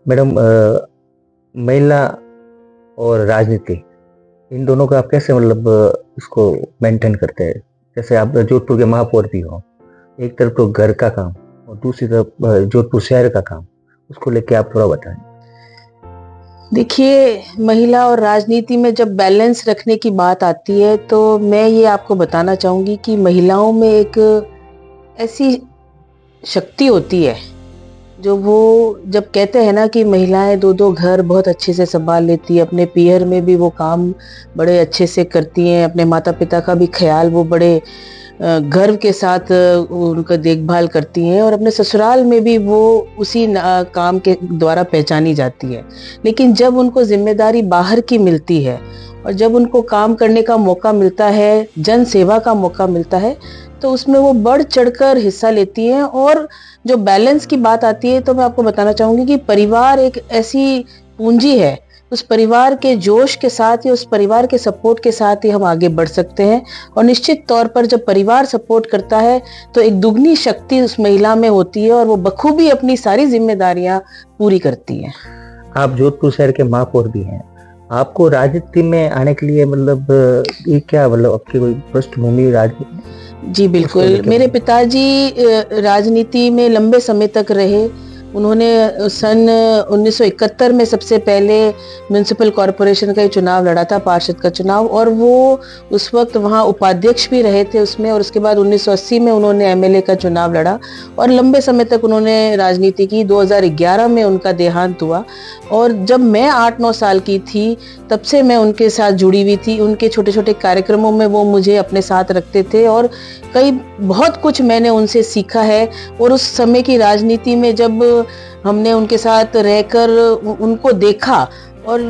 Madam, महिला और राजनीति, इन दोनों का आप कैसे मतलब इसको मेंटेन करते हैं? जैसे आप जोधपुर के महापौर भी हो, एक तरफ तो घर का काम और दूसरी तरफ जोधपुर शहर का काम, उसको लेके आप थोड़ा बताएं। देखिए, महिला और राजनीति में जब बैलेंस रखने की बात आती है तो मैं ये आपको बताना चाहूंगी कि महिलाओं में एक ऐसी शक्ति होती है जो वो जब कहते हैं ना कि महिलाएं दो दो घर बहुत अच्छे से संभाल लेती है, अपने पीहर में भी वो काम बड़े अच्छे से करती हैं, अपने माता पिता का भी ख्याल वो बड़े गर्व के साथ उनका देखभाल करती हैं और अपने ससुराल में भी वो उसी काम के द्वारा पहचानी जाती है। लेकिन जब उनको जिम्मेदारी बाहर की मिलती है और जब उनको काम करने का मौका मिलता है, जन सेवा का मौका मिलता है, तो उसमें वो बढ़ चढ़कर हिस्सा लेती हैं। और जो बैलेंस की बात आती है तो मैं आपको बताना चाहूंगी कि परिवार एक ऐसी पूंजी है, उस परिवार के जोश के साथ या उस परिवार के सपोर्ट के साथ ही हम आगे बढ़ सकते हैं। और निश्चित तौर पर जब परिवार सपोर्ट करता है तो एक दुगनी शक्ति उस महिला में होती है और वो बखूबी अपनी सारी जिम्मेदारियां पूरी करती है। आप जोधपुर शहर के महापौर भी हैं, आपको राजनीति में आने के लिए मतलब ये क्या मतलब आपकी कोई पृष्ठभूमि राजनीति? जी बिल्कुल, मेरे पिताजी राजनीति में लंबे समय तक रहे। उन्होंने सन 1971 में सबसे पहले म्युनिसिपल कॉरपोरेशन का ही चुनाव लड़ा था, पार्षद का चुनाव, और वो उस वक्त वहाँ उपाध्यक्ष भी रहे थे उसमें। और उसके बाद 1980 में उन्होंने एमएलए का चुनाव लड़ा और लंबे समय तक उन्होंने राजनीति की। 2011 में उनका देहांत हुआ और जब मैं 8-9 साल की थी तब से मैं उनके साथ जुड़ी हुई थी। उनके छोटे छोटे कार्यक्रमों में वो मुझे अपने साथ रखते थे और बहुत कुछ मैंने उनसे सीखा है। और उस समय की राजनीति में जब हमने उनके साथ रहकर उनको देखा और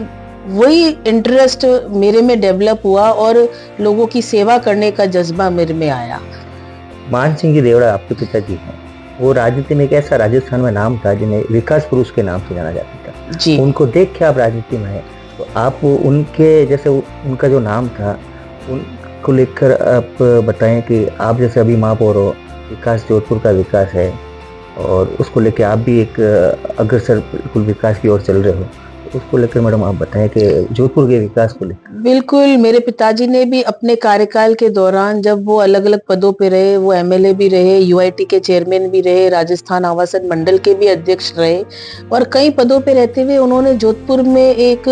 वही इंटरेस्ट मेरे में डेवलप हुआ और लोगों की सेवा करने का जज्बा मेरे में आया। मान सिंह जी देवड़ा आपके पिताजी हैं, वो राजनीति में एक ऐसा राजस्थान में नाम था जिन्हें विकास पुरुष के नाम से जाना जाता था जी। उनको देख के आप राजनीति में आए, तो आप उनके जैसे उनका जो नाम था उनको लेकर आप बताएं कि आप जैसे अभी महापौर हो, विकास जोधपुर का विकास है और उसको लेकर आप भी एक अग्रसर बिल्कुल विकास की ओर चल रहे हो, तो उसको लेकर मैडम आप बताएं कि जोधपुर के विकास को लेकर। बिल्कुल, मेरे पिताजी ने भी अपने कार्यकाल के दौरान जब वो अलग अलग पदों पे रहे, वो एमएलए भी रहे, यूआईटी के चेयरमैन भी रहे, राजस्थान आवासन मंडल के भी अध्यक्ष रहे और कई पदों पे रहते हुए उन्होंने जोधपुर में एक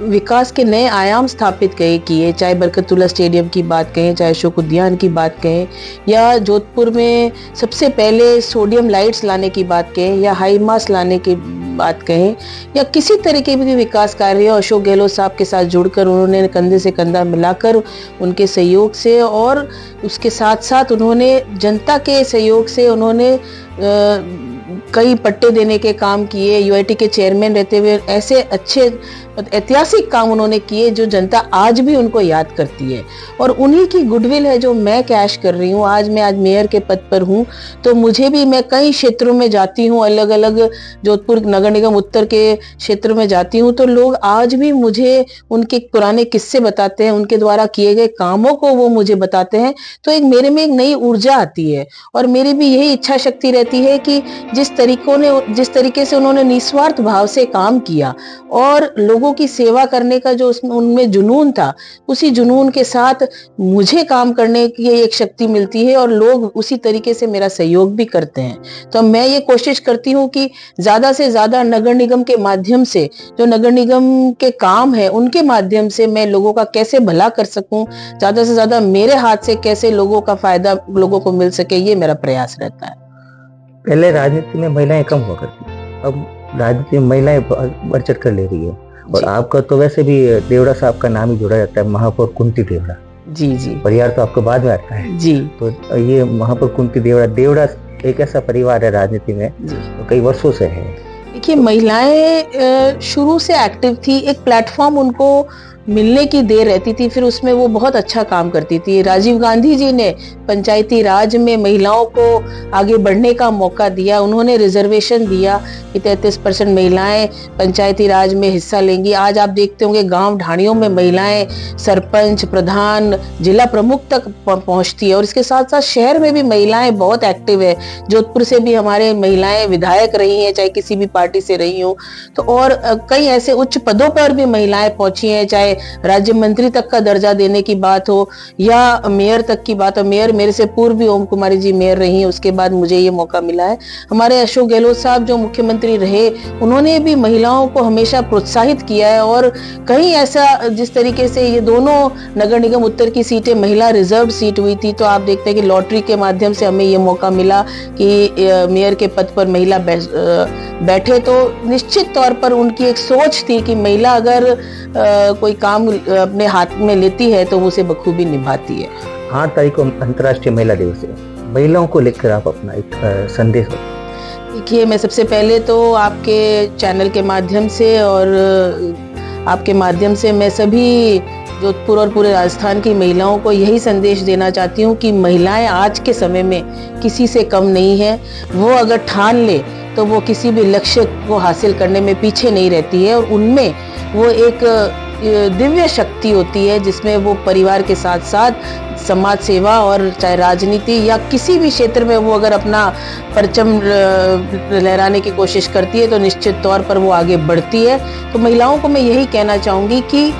विकास के नए आयाम स्थापित किए, चाहे बरकतुल्ला स्टेडियम की बात कहें, चाहे अशोक उद्यान की बात कहें, या जोधपुर में सबसे पहले सोडियम लाइट्स लाने की बात कहें, या हाई मास लाने की बात कहें, या किसी तरह के भी विकास कार्य अशोक गहलोत साहब के साथ जुड़कर उन्होंने कंधे से कंधा मिलाकर उनके सहयोग से और उसके साथ साथ उन्होंने जनता के सहयोग से उन्होंने कई पट्टे देने के काम किए। यूआईटी के चेयरमैन रहते हुए ऐसे अच्छे ऐतिहासिक काम उन्होंने किए जो जनता आज भी उनको याद करती है और उन्हीं की गुडविल है जो मैं कैश कर रही हूँ। आज मेयर के पद पर हूँ तो मुझे भी, मैं कई क्षेत्रों में जाती हूँ, अलग अलग जोधपुर नगर निगम उत्तर के क्षेत्र में जाती हूँ तो लोग आज भी मुझे उनके पुराने किस्से बताते हैं, उनके द्वारा किए गए कामों को वो मुझे बताते हैं। तो एक मेरे में एक नई ऊर्जा आती है और मेरी भी यही इच्छा शक्ति रहती है कि जिस तरीके से उन्होंने निस्वार्थ भाव से काम किया और लोगों की सेवा करने का जो उनमें जुनून था, उसी जुनून के साथ मुझे काम करने की एक शक्ति मिलती है और लोग उसी तरीके से मेरा सहयोग भी करते हैं। तो मैं ये कोशिश करती हूँ कि ज्यादा से ज्यादा नगर निगम के माध्यम से, जो नगर निगम के काम है उनके माध्यम से मैं लोगों का कैसे भला कर सकूं, ज्यादा से ज्यादा मेरे हाथ से कैसे लोगों का फायदा लोगों को मिल सके, ये मेरा प्रयास रहता है। पहले राजनीति में महिलाएं कम हुआ करती, अब राजनीति में महिलाएं बढ़ चढ़ कर ले रही है और आपका तो वैसे भी देवड़ा साहब का नाम ही जोड़ा जाता है, महापौर कुंती देवड़ा। जी जी। परिवार तो आपको बाद में आता है जी। तो ये महापौर कुंती देवड़ा एक ऐसा परिवार है राजनीति में तो कई वर्षों से है। देखिए, महिलाएं शुरू से एक्टिव थी, एक प्लेटफॉर्म उनको मिलने की देर रहती थी, फिर उसमें वो बहुत अच्छा काम करती थी। राजीव गांधी जी ने पंचायती राज में महिलाओं को आगे बढ़ने का मौका दिया, उन्होंने रिजर्वेशन दिया कि 33% महिलाएं पंचायती राज में हिस्सा लेंगी। आज आप देखते होंगे गांव ढाणियों में महिलाएं सरपंच, प्रधान, जिला प्रमुख तक पहुंचती है। और इसके साथ साथ शहर में भी महिलाएं बहुत एक्टिव है। जोधपुर से भी हमारे महिलाएं विधायक रही हैं, चाहे किसी भी पार्टी से रही हो, तो और कई ऐसे उच्च पदों पर भी महिलाएं पहुंची हैं, चाहे राज्य मंत्री तक का दर्जा देने की बात हो या मेयर तक की बात हो। मेयर मेरे से पूर्व भी ओम कुमारी जी मेयर रही हैं, उसके बाद मुझे ये मौका मिला है। हमारे अशोक गहलोत साहब जो मुख्यमंत्री रहे, उन्होंने भी महिलाओं को हमेशा प्रोत्साहित किया है। और कहीं ऐसा, जिस तरीके से ये दोनों नगर निगम उत्तर की सीटें महिला रिजर्व सीट हुई थी, तो आप देखते हैं कि लॉटरी के माध्यम से हमें ये मौका मिला कि मेयर के पद पर महिला बैठे। तो निश्चित तौर पर उनकी एक सोच थी कि महिला अगर कोई काम अपने हाथ में लेती है तो उसे बखूबी निभाती है। 8 तारीख को अंतर्राष्ट्रीय महिला दिवस है, महिलाओं को लेकर आप अपना एक संदेश। देखिए, मैं सबसे पहले तो आपके चैनल के माध्यम से और आपके माध्यम से मैं सभी जोधपुर और पूरे राजस्थान की महिलाओं को यही संदेश देना चाहती हूँ कि महिलाएं आज के समय में किसी से कम नहीं है। वो अगर ठान ले तो वो किसी भी लक्ष्य को हासिल करने में पीछे नहीं रहती है, और उनमें वो एक दिव्य शक्ति होती है जिसमें वो परिवार के साथ साथ समाज सेवा और चाहे राजनीति या किसी भी क्षेत्र में वो अगर अपना परचम लहराने की कोशिश करती है तो निश्चित तौर पर वो आगे बढ़ती है। तो महिलाओं को मैं यही कहना चाहूँगी कि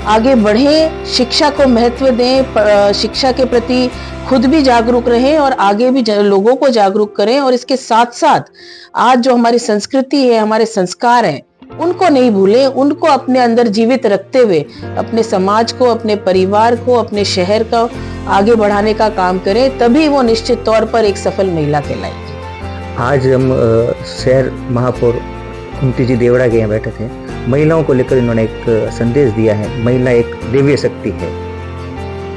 आगे बढ़ें, शिक्षा को महत्व दें, शिक्षा के प्रति खुद भी जागरूक रहें और आगे भी लोगों को जागरूक करें। और इसके साथ साथ आज जो हमारी संस्कृति है, हमारे संस्कार हैं, उनको नहीं भूलें, उनको अपने अंदर जीवित रखते हुए अपने समाज को, अपने परिवार को, अपने शहर को आगे बढ़ाने का काम करें, तभी वो निश्चित तौर पर एक सफल महिला कहलाएगी। आज हम शहर महापौर कुंती जी देवड़ा के यहाँ बैठे थे। महिलाओं को लेकर इन्होंने एक संदेश दिया है, महिला एक दिव्य शक्ति है,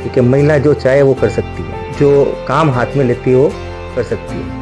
क्योंकि महिला जो चाहे वो कर सकती है, जो काम हाथ में लेती है वो कर सकती है।